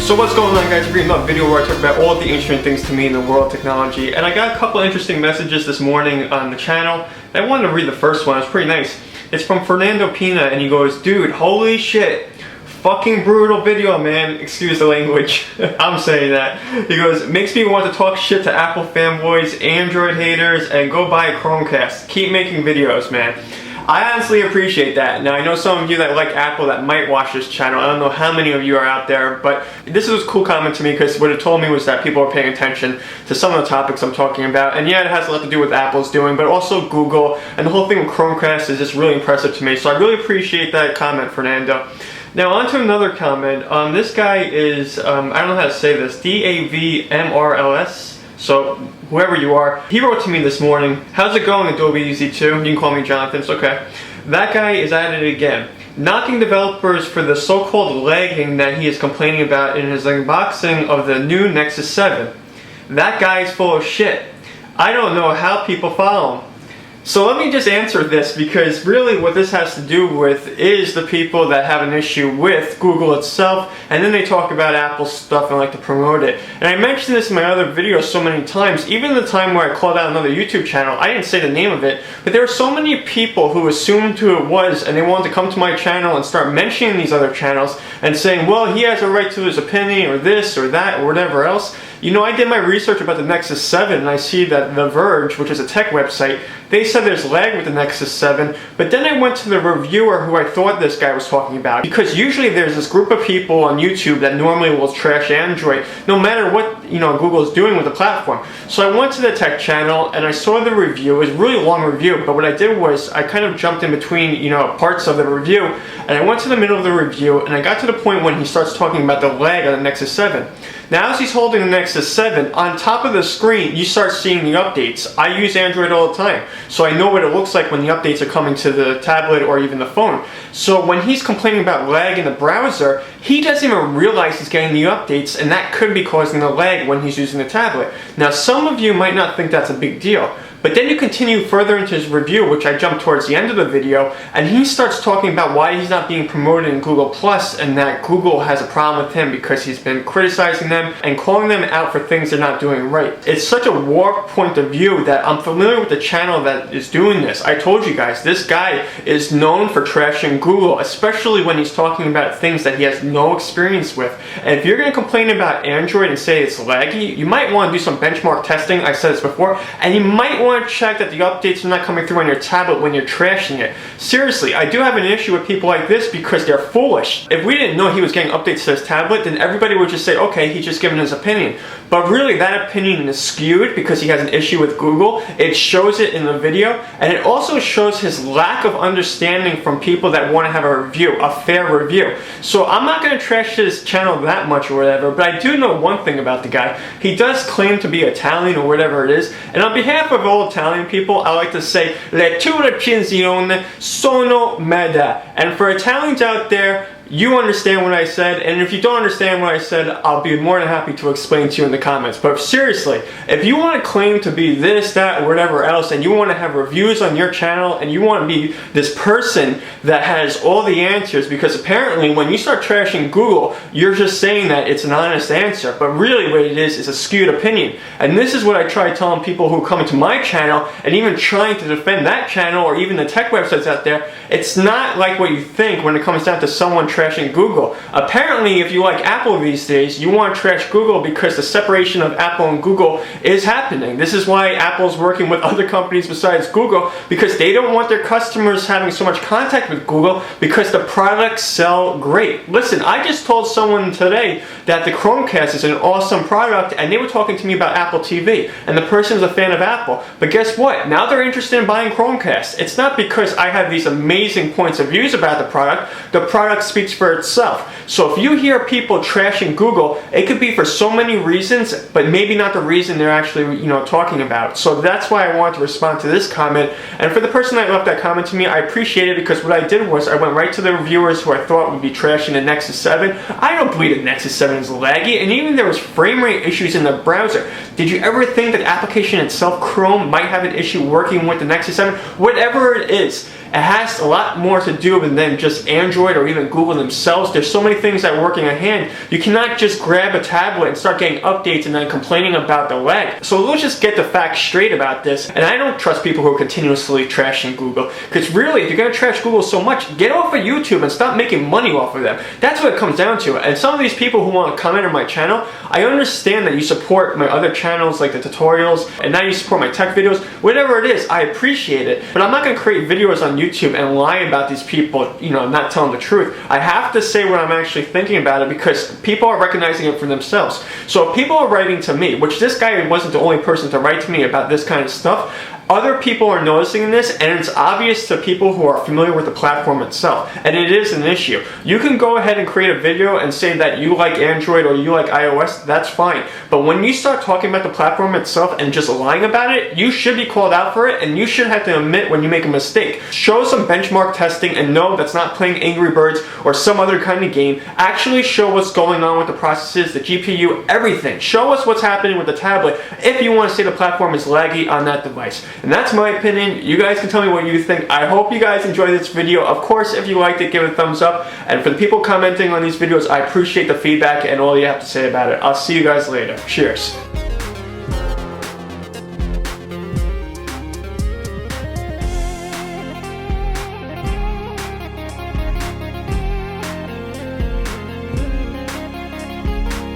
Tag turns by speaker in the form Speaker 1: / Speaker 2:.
Speaker 1: So what's going on, guys? We're bringing up a video where I talk about all the interesting things to me in the world of technology. And I got a couple interesting messages this morning on the channel. I wanted to read the first one. It's pretty nice. It's from Fernando Pina, and he goes, "Dude, holy shit. Fucking brutal video, man." Excuse the language. I'm saying that. He goes, "Makes me want to talk shit to Apple fanboys, Android haters, and go buy a Chromecast. Keep making videos, man." I honestly appreciate that. Now, I know some of you that like Apple that might watch this channel. I don't know how many of you are out there, but this was a cool comment to me because what it told me was that people are paying attention to some of the topics I'm talking about. And yeah, it has a lot to do with Apple's doing, but also Google, and the whole thing with Chromecast is just really impressive to me. So I really appreciate that comment, Fernando. Now, on to another comment. This guy is, I don't know how to say this, DAVMRLS. So, whoever you are, he wrote to me this morning, "How's it going, Adobe EZ2? You can call me Jonathan, it's okay. That guy is at it again, knocking developers for the so-called lagging that he is complaining about in his unboxing of the new Nexus 7. That guy's full of shit. I don't know how people follow him." So let me just answer this, because really what this has to do with is the people that have an issue with Google itself, and then they talk about Apple stuff and like to promote it. And I mentioned this in my other videos so many times, even the time where I called out another YouTube channel. I didn't say the name of it, but there were so many people who assumed who it was, and they wanted to come to my channel and start mentioning these other channels and saying, well, he has a right to his opinion, or this or that or whatever else. You know, I did my research about the Nexus 7, and I see that The Verge, which is a tech website, they said there's lag with the Nexus 7, but then I went to the reviewer who I thought this guy was talking about, because usually there's this group of people on YouTube that normally will trash Android, no matter what, you know, Google's doing with the platform. So I went to the tech channel, and I saw the review. It was a really long review, but what I did was I kind of jumped in between, you know, parts of the review, and I went to the middle of the review, and I got to the point when he starts talking about the lag on the Nexus 7. Now, as he's holding the Nexus 7, on top of the screen, you start seeing the updates. I use Android all the time, so I know what it looks like when the updates are coming to the tablet or even the phone. So when he's complaining about lag in the browser, he doesn't even realize he's getting the updates, and that could be causing the lag when he's using the tablet. Now, some of you might not think that's a big deal, but then you continue further into his review, which I jumped towards the end of the video, and he starts talking about why he's not being promoted in Google Plus, and that Google has a problem with him because he's been criticizing them and calling them out for things they're not doing right. It's such a warped point of view that I'm familiar with the channel that is doing this. I told you guys, this guy is known for trashing Google, especially when he's talking about things that he has no experience with. And if you're going to complain about Android and say it's laggy, you might want to do some benchmark testing. I said this before, and you might want to check that the updates are not coming through on your tablet when you're trashing it. Seriously, I do have an issue with people like this because they're foolish. If we didn't know he was getting updates to his tablet, then everybody would just say, okay, he's just giving his opinion. But really, that opinion is skewed because he has an issue with Google. It shows it in the video, and it also shows his lack of understanding from people that want to have a review, a fair review. So I'm not going to trash his channel that much or whatever, but I do know one thing about the guy. He does claim to be Italian or whatever it is, and on behalf of all Italian people, I like to say, le tue recensioni sono merda. And for Italians out there, you understand what I said, and if you don't understand what I said, I'll be more than happy to explain to you in the comments. But seriously, if you want to claim to be this, that, or whatever else, and you want to have reviews on your channel, and you want to be this person that has all the answers, because apparently when you start trashing Google, you're just saying that it's an honest answer, but really what it is a skewed opinion. And this is what I try telling people who come into my channel, and even trying to defend that channel, or even the tech websites out there. It's not like what you think when it comes down to someone trashing Google. Apparently, if you like Apple these days, you want to trash Google because the separation of Apple and Google is happening. This is why Apple's working with other companies besides Google, because they don't want their customers having so much contact with Google because the products sell great. Listen, I just told someone today that the Chromecast is an awesome product, and they were talking to me about Apple TV, and the person's a fan of Apple. But guess what? Now they're interested in buying Chromecast. It's not because I have these amazing points of views about the product. The product speaks for itself. So if you hear people trashing Google, it could be for so many reasons, but maybe not the reason they're actually, you know, talking about. So that's why I wanted to respond to this comment. And for the person that left that comment to me, I appreciate it, because what I did was I went right to the reviewers who I thought would be trashing the Nexus 7. I don't believe the Nexus 7 is laggy, and even there was frame rate issues in the browser. Did you ever think that the application itself, Chrome, might have an issue working with the Nexus 7? Whatever it is, It has a lot more to do than just Android or even Google themselves. There's so many things that work in a hand. You cannot just grab a tablet and start getting updates and then complaining about the lag. So let's just get the facts straight about this. And I don't trust people who are continuously trashing Google, because really, if you're going to trash Google so much, get off of YouTube and stop making money off of them. That's what it comes down to. And some of these people who want to comment on my channel, I understand that you support my other channels like the tutorials, and now you support my tech videos. Whatever it is, I appreciate it. But I'm not going to create videos on YouTube and lie about these people, not telling the truth. I have to say what I'm actually thinking about it, because people are recognizing it for themselves. So if people are writing to me, which this guy wasn't the only person to write to me about this kind of stuff, other people are noticing this, and it's obvious to people who are familiar with the platform itself, and it is an issue. You can go ahead and create a video and say that you like Android or you like iOS, that's fine. But when you start talking about the platform itself and just lying about it, you should be called out for it, and you should have to admit when you make a mistake. Show some benchmark testing, and no, that's not playing Angry Birds or some other kind of game. Actually show what's going on with the processes, the GPU, everything. Show us what's happening with the tablet if you want to say the platform is laggy on that device. And that's my opinion. You guys can tell me what you think. I hope you guys enjoyed this video. Of course, if you liked it, give it a thumbs up. And for the people commenting on these videos, I appreciate the feedback and all you have to say about it. I'll see you guys later. Cheers.